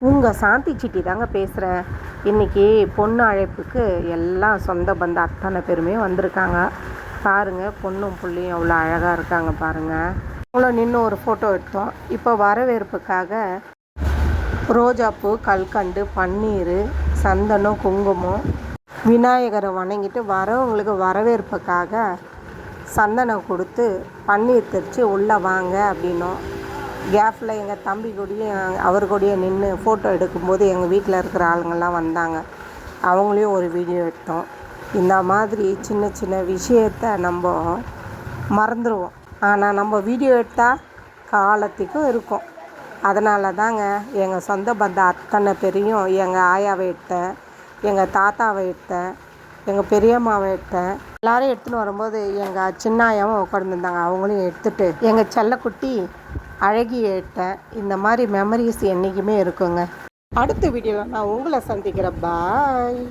உங்கள் சாந்தி சிட்டி தாங்க பேசுகிறேன். இன்றைக்கி பொண்ணு அழைப்புக்கு எல்லாம் சொந்த பந்த அத்தனை பேருமே வந்திருக்காங்க. பாருங்கள், பொண்ணும் புள்ளையும் அவ்வளோ அழகாக இருக்காங்க பாருங்கள். அவ்வளோ நின்று ஒரு ஃபோட்டோ எடுத்தோம். இப்போ வரவேற்புக்காக ரோஜாப்பூ, கல்கண்டு, பன்னீர், சந்தனம், குங்குமம், விநாயகரை வணங்கிட்டு வரவங்களுக்கு வரவேற்புக்காக சந்தனம் கொடுத்து பன்னீர் தெளித்து உள்ளே வாங்க அப்படின்னோம். கேப்பில் எங்கள் தம்பி கூடயும் அவர் கூடயும் நின்று ஃபோட்டோ எடுக்கும்போது எங்கள் வீட்டில் இருக்கிற ஆளுங்கள்லாம் வந்தாங்க. அவங்களையும் ஒரு வீடியோ எடுத்தோம். இந்த மாதிரி சின்ன சின்ன விஷயத்தை நம்ம மறந்துடுவோம். ஆனால் நம்ம வீடியோ எடுத்தால் காலத்துக்கும் இருக்கும். அதனால தாங்க எங்கள் சொந்த பந்தம் அத்தனை பேரையும் எங்கள் ஆயாவை எடுத்தேன், எங்கள் தாத்தாவை எடுத்தேன், எங்கள் பெரியம்மாவை எடுத்தேன். எல்லோரும் எடுத்துன்னு வரும்போது எங்கள் சின்ன ஆயாவும் உட்காந்துருந்தாங்க. அவங்களையும் எடுத்துகிட்டு எங்கள் செல்லக்குட்டி அழகிய எடுத்தேன். இந்த மாதிரி மெமரிஸ் என்றைக்குமே இருக்குங்க. அடுத்த வீடியோவில் நான் உங்களை சந்திக்கிறேன். பாய்.